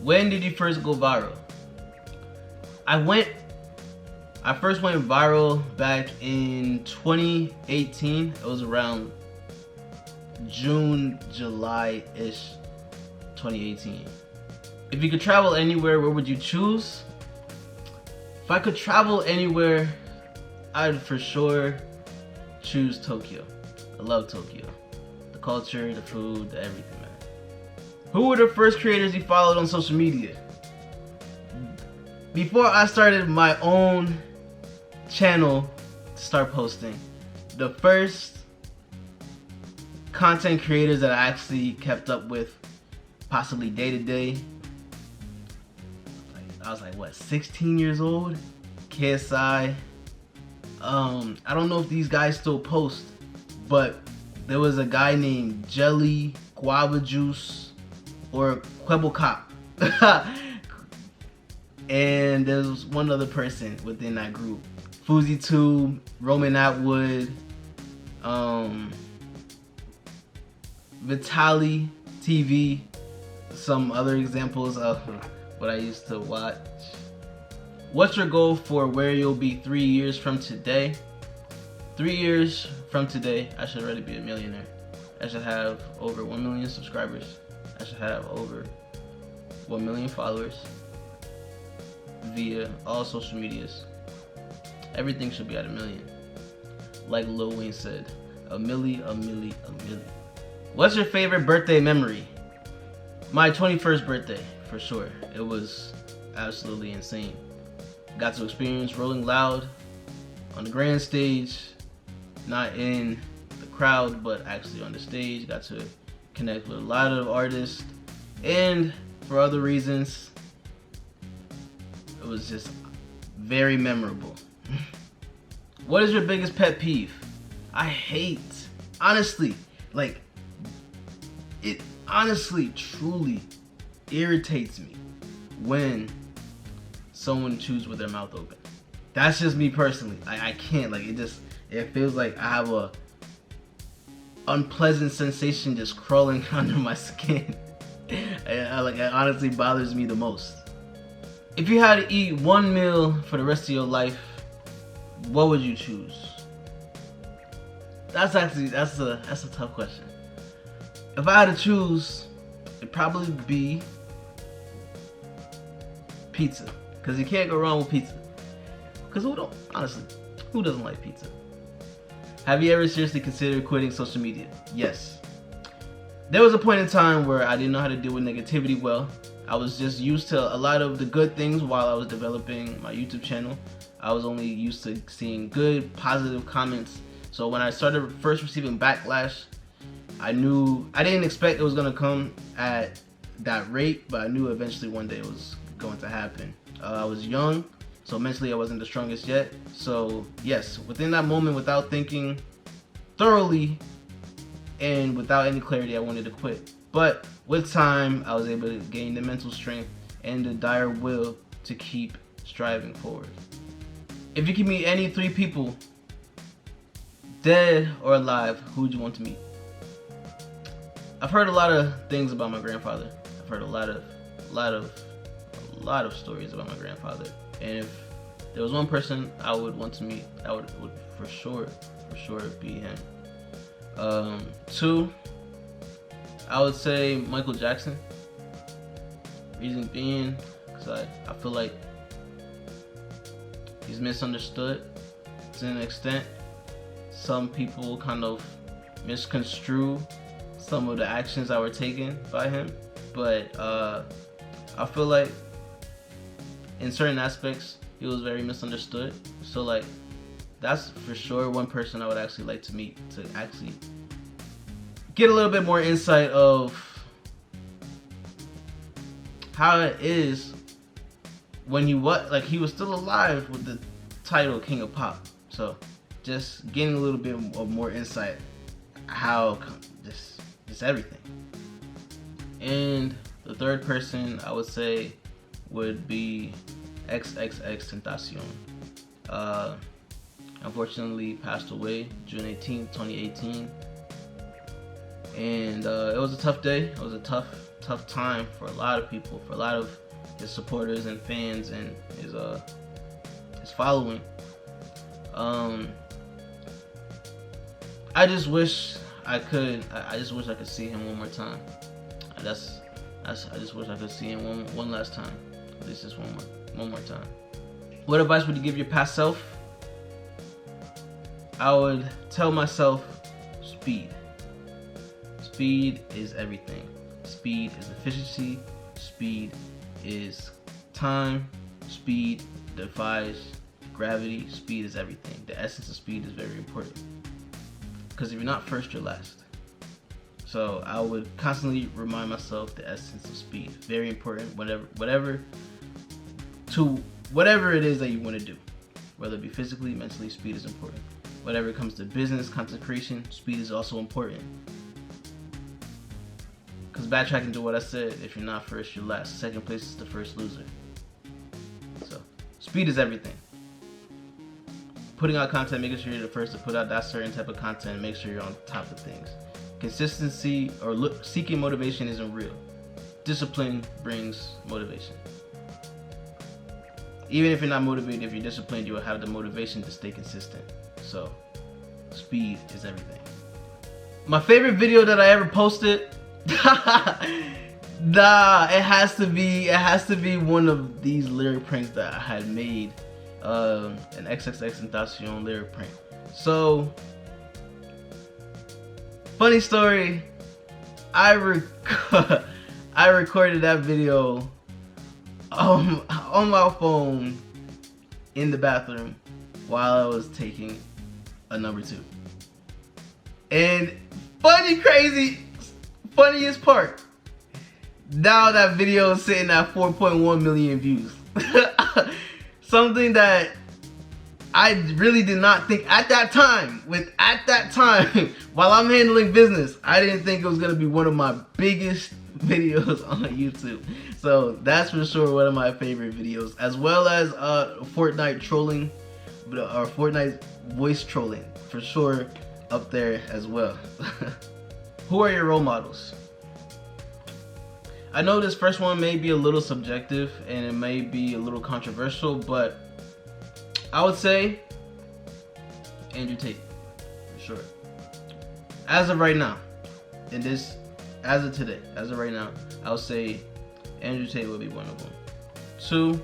When did you first go viral? I first went viral back in 2018. It was around June, July-ish, 2018. If you could travel anywhere, where would you choose? If I could travel anywhere, I'd for sure choose Tokyo. I love Tokyo. The culture, the food, the everything, man. Who were the first creators you followed on social media? Before I started my own channel to start posting, the first content creators that I actually kept up with, possibly day to day, I was like, what, 16 years old? KSI. I don't know if these guys still post, but there was a guy named Jelly, Guava Juice, or Quebble Cop. And there's one other person within that group. FoozyTube, Roman Atwood, Vitaly TV, some other examples of what I used to watch. What's your goal for where you'll be 3 years from today? 3 years from today, I should already be a millionaire. I should have over 1 million subscribers. I should have over 1 million followers via all social medias. Everything should be at 1 million. Like Lil Wayne said, a milli, a milli, a milli. What's your favorite birthday memory? My 21st birthday, for sure. It was absolutely insane. Got to experience Rolling Loud on the grand stage, not in the crowd, but actually on the stage. Got to connect with a lot of artists, and for other reasons, it was just very memorable. What is your biggest pet peeve? I hate, honestly, like, it honestly, truly irritates me when someone chews with their mouth open. That's just me personally. I can't, like, it feels like I have a unpleasant sensation just crawling under my skin. It honestly bothers me the most. If you had to eat one meal for the rest of your life, what would you choose? That's a tough question. If I had to choose, it'd probably be pizza, because you can't go wrong with pizza. Because who doesn't like pizza? Have you ever seriously considered quitting social media? Yes. There was a point in time where I didn't know how to deal with negativity well. I was just used to a lot of the good things while I was developing my YouTube channel. I was only used to seeing good, positive comments. So when I started first receiving backlash, I didn't expect it was gonna come at that rate, but I knew eventually one day it was going to happen. I was young, so mentally I wasn't the strongest yet. So yes, within that moment, without thinking thoroughly and without any clarity, I wanted to quit. But with time, I was able to gain the mental strength and the dire will to keep striving forward. If you could meet any 3 people, dead or alive, who would you want to meet? I've heard a lot of things about my grandfather. I've heard a lot of stories about my grandfather. And if there was one person I would want to meet, that would for sure be him. 2, I would say Michael Jackson. Reason being, because I feel like he's misunderstood to an extent. Some people kind of misconstrue some of the actions that were taken by him, but I feel like in certain aspects he was very misunderstood. So like, that's for sure one person I would actually like to meet, to actually get a little bit more insight of how it is when he was still alive with the title King of Pop. So just getting a little bit of more insight how just everything. And the third person I would say would be XXXTentacion. Unfortunately passed away June 18th, 2018. And it was a tough day. It was a tough tough time for a lot of people, for a lot of his supporters and fans and his following. I just wish I could see him one more time. I just wish I could see him one last time. At least just one more time. What advice would you give your past self? I would tell myself speed. Speed is everything. Speed is efficiency. Speed is time. Speed defies gravity. Speed is everything. The essence of speed is very important. Because if you're not first, you're last. So I would constantly remind myself the essence of speed. Very important. Whatever it is that you want to do, whether it be physically, mentally, speed is important. Whatever it comes to business, content creation, speed is also important. Because backtracking to what I said, if you're not first, you're last. Second place is the first loser. So speed is everything. Putting out content, making sure you're the first to put out that certain type of content, make sure you're on top of things. Consistency or seeking motivation isn't real. Discipline brings motivation. Even if you're not motivated, if you're disciplined, you will have the motivation to stay consistent. So, speed is everything. My favorite video that I ever posted, it has to be one of these lyric pranks that I had made, an XXXTentacion lyric prank. So, funny story, I recorded that video on my phone in the bathroom while I was taking a number 2. And funniest part, now that video is sitting at 4.1 million views. Something that I really did not think at that time, while I'm handling business, I didn't think it was gonna be one of my biggest videos on YouTube. So that's for sure one of my favorite videos, as well as Fortnite trolling, or Fortnite voice trolling, for sure up there as well. Who are your role models? I know this first one may be a little subjective and it may be a little controversial, but I would say Andrew Tate, for sure. As of right now, as of right now, I would say Andrew Tate would be one of them. 2,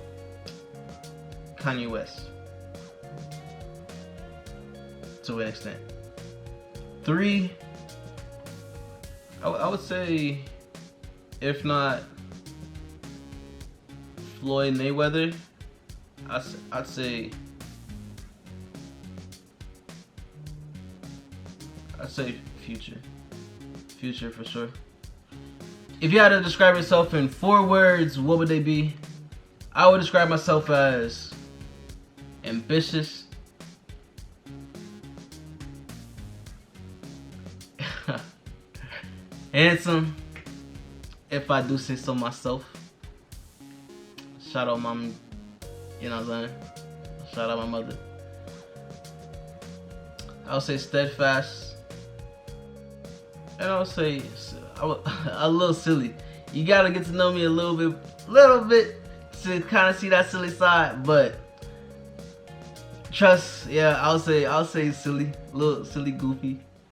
Kanye West, to an extent. 3, I would say, if not Floyd Mayweather, I'd say Future for sure. If you had to describe yourself in 4 words, what would they be? I would describe myself as ambitious, handsome, if I do say so myself. Shout out mom, you know what I'm saying? Shout out my mother. I would say steadfast. And I would say a little silly. You gotta get to know me a little bit to kind of see that silly side, but trust, yeah, I'll say silly, little silly, goofy.